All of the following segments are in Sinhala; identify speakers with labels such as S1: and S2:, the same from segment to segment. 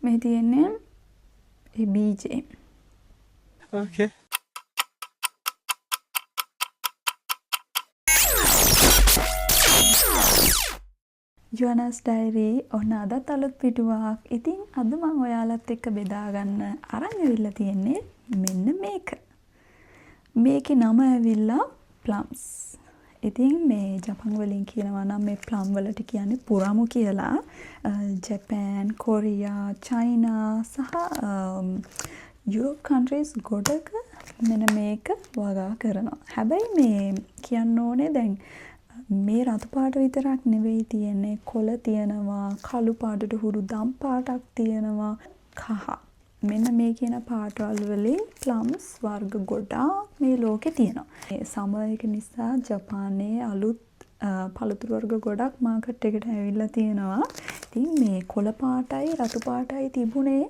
S1: මේ තියෙන්නේ ඒ බීජේ.
S2: Okay.
S1: ජොනස් ඩයරි ඔන්න අදත් අලුත් පිටුවක්. ඉතින් අද මම ඔයාලත් එක්ක බෙදා ගන්න අරන් ඇවිල්ලා තියෙන්නේ මෙන්න මේක. මේකේ නම ඇවිල්ලා ප්ලම්ස්. ඉතින් මේ ජපන් වලින් කියනවා නම් මේ ප්ලම් වලට කියන්නේ පුරාමු කියලා. ජපාන්, කොරියා, චයිනා සහ යුරෝප් කන්ට්‍රීස් ගොඩක මෙන්න මේක වගා කරනවා. හැබැයි මේ කියන්න ඕනේ දැන් මේ රතු පාට විතරක් නෙවෙයි තියෙන්නේ. කොළ තියෙනවා, කළු පාටට හුරු දම් පාටක් තියෙනවා, කහ. මෙන්න මේ කියන පාටවල වලින් ප්ලම්ස් වර්ග ගොඩාක් මේ ලෝකේ තියෙනවා. මේ සමර් එක නිසා ජපානයේ අලුත් පළතුරු වර්ග ගොඩක් මාකට් එකට ඇවිල්ලා තියෙනවා. ඉතින් මේ කොළ පාටයි රතු පාටයි තිබුණේ.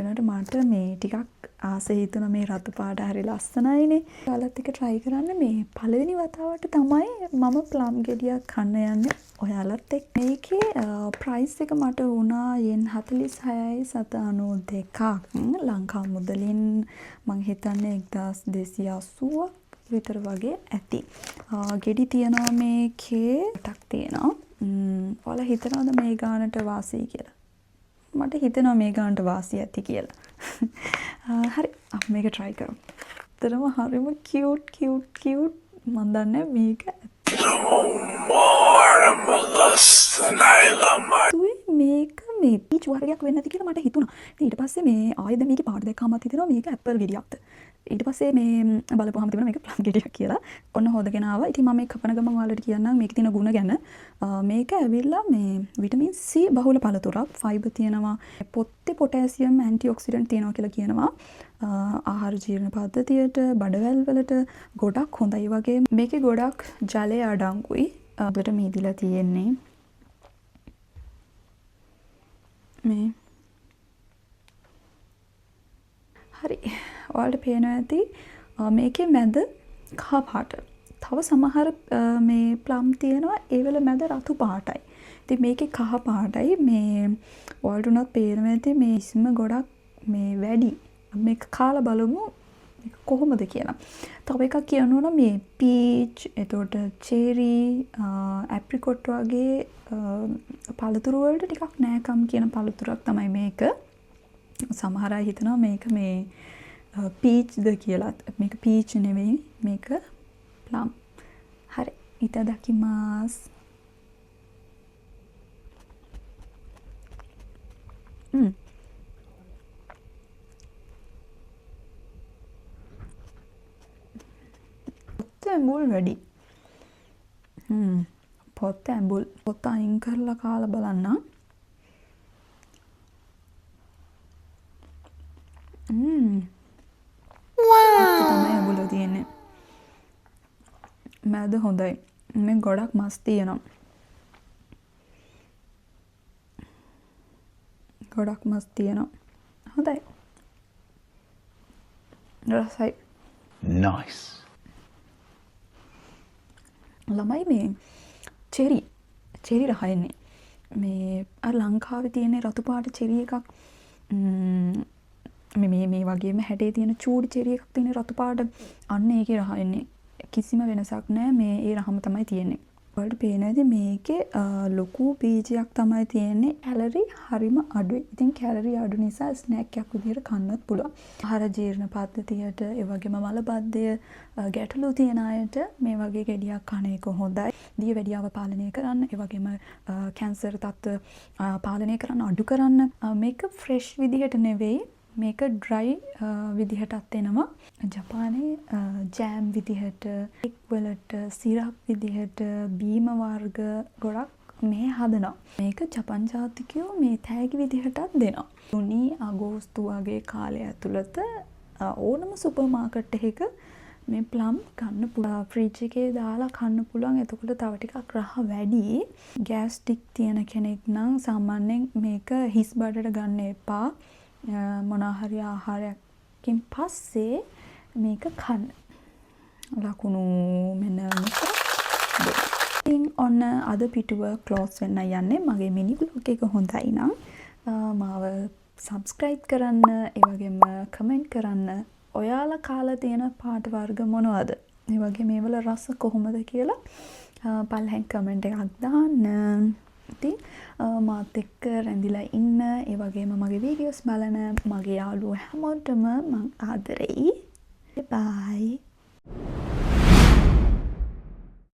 S1: එනකොට මට මේ ටිකක් ආසෙ හිතුණා මේ රතු පාට හරි ලස්සනයිනේ. ඔයාලත් එක try කරන්න. මේ පළවෙනි වතාවට තමයි මම ප්ලම් ගෙඩියක් කන්න යන්නේ ඔයාලත් එක්ක. මේකේ price එක මට වුණා yen 46යි 792ක්. ලංකා මුදලින් මං හිතන්නේ 1280ක් විතර වගේ ඇති. ගෙඩි තියනවා මේකේ 8ක් තියෙනවා. ඔයාලා හිතනවද මේ ගානට වාසි කියලා? මට හිතෙනවා මේ ගානට වාසිය ඇති කියලා. හරි අපි මේක try කරමු. ඇත්තටම හරිම cute මන් දන්නේ මේක මේක මේ පීච් වර්ගයක් වෙන්නේ නැති කියලා මට හිතුණා. ඉතින් ඊට පස්සේ මේ ආයෙත් මේකේ පාට දැක්කමත් හිතෙනවා මේක ඇපල් ගෙඩියක්ද. ඊට පස්සේ මේ බලපුවාම තිබුණා මේක ප්ලම් ගෙඩියක් කියලා. ඔන්න හොදගෙන ආවා. ඉතින් මම මේ කපන ගමන් ඔයාලට කියන්නම් මේකේ තියෙන ගුණ ගැන. මේක ඇවිල්ලා මේ විටමින් C බහුල පළතුරක්. ෆයිබර් තියෙනවා. පොත්තේ පොටෑසියම් ඇන්ටිඔක්සිඩන්ට් තියෙනවා කියලා කියනවා. ආහාර ජීර්ණ පද්ධතියට, බඩවැල් වලට ගොඩක් හොඳයි වගේ. මේකේ ගොඩක් ජලය අඩංගුයි. අපිට මීදිලා තියෙන්නේ මේ හරි ඔයාලට පේනවා ඇති මේකේ මැද කහ පාට. තව සමහර මේ ප්ලම් තියෙනවා ඒ වල මැද රතු පාටයි. ඉතින් මේකේ කහ පාටයි. මේ ඔයාලට උනත් පේනවා ඇති මේ ඉස්ම ගොඩක් මේ වැඩි. මේක කාලා බලමු මේක කොහොමද කියලා. තව එකක් කියනවා නම් මේ පීච්, එතකොට චෙරි, ඇප්‍රිකොට් වගේ පළතුරු වලට ටිකක් නෑකම් කියන පළතුරක් තමයි මේක. සමහර අය හිතනවා මේක මේ පීච්ද කියලා. මේක පීච් නෙවෙයි. මේක ප්ලම්. හරි. ඉතදකිමාස්. පොත්ත ඇඹුල් වැඩි. පොත්ත ඇඹුල්. පොත්ත අයින් කරලා කාලා බලන්න. තමයි ඇඹුල තියෙන්නේ. මැද හොඳයි. මේ ගොඩක් මස් තියෙනවා. ගොඩක් මස් තියෙනවා. හොඳයි. රසයි.
S2: Nice.
S1: ළමයි මේ චෙරි රහයන්නේ. මේ අර ලංකාවේ තියෙන රතු පාට චෙරි එකක් මේ වගේම හැඩේ තියෙන චූඩි චෙරි එකක් තියෙන රතු පාට අන්න ඒකේ රහයන්නේ. කිසිම වෙනසක් නැහැ. මේ ඒ රහම තමයි තියෙන්නේ. ඔයාලට පේන ඇති මේකේ ලොකු බීජයක් තමයි තියෙන්නේ. කැලරි හරිම අඩුයි. ඉතින් කැලරි අඩු නිසා ස්නැක් එකක් විදිහට කන්නත් පුළුවන්. ආහාර ජීර්ණ පද්ධතියට, ඒ වගේම මලබද්ධය ගැටලු තියෙන අයට මේ වගේ ගෙඩියක් කන එක හොඳයි. දියවැඩියාව පාලනය කරන්න, ඒ වගේම කැන්සර් තත්ත්ව පාලනය කරන්න, අඩු කරන්න. මේක ෆ්‍රෙෂ් විදිහට නෙවෙයි. මේක ඩ්‍රයි විදිහටත් එනවා. ජපානයේ ජෑම් විදිහට, කෙක් වලට, සිරප් විදිහට, බීම වර්ග ගොඩක් මේ හදනවා. මේක ජපන් ජාතිකයෝ මේ තෑගි විදිහටත් දෙනවා. ජුනි අගෝස්තු වගේ කාලය ඇතුළත ඕනම සුපර් මාකට් එකක මේ ප්ලම් කන්න පුළුවන්. ෆ්‍රිජ් එකේ දාලා කන්න පුළුවන්. එතකොට තව ටිකක් රහ වැඩි. ගෑස්ටික් තියෙන කෙනෙක් නම් සාමාන්‍යයෙන් මේක හිස් බඩට ගන්න එපා. මොනාහරි ආහාරයකින් පස්සේ මේක කන්න. ලකුණු මෙන්න මෙතන. ඉතින් ඔන්න අද පිටුව ක්ලෝස් වෙන්න යන්නේ. මගේ මිනි බ්ලොග් එක හොඳයි නම් මාව සබ්ස්ක්‍රයිබ් කරන්න, ඒ වගේම කමෙන්ට් කරන්න. ඔයාලා කාලා තියෙන පාට වර්ග මොනවද? ඒ වගේ මේවල රස කොහොමද කියලා පල්ලෙන් කමෙන්ට් එකක් දාන්න. ඉතින් මාත් එක්ක රැඳිලා ඉන්න, ඒ වගේම මගේ වීඩියෝස් බලන මගේ යාළුවෝ හැමෝටම මං ආදරෙයි. බයි.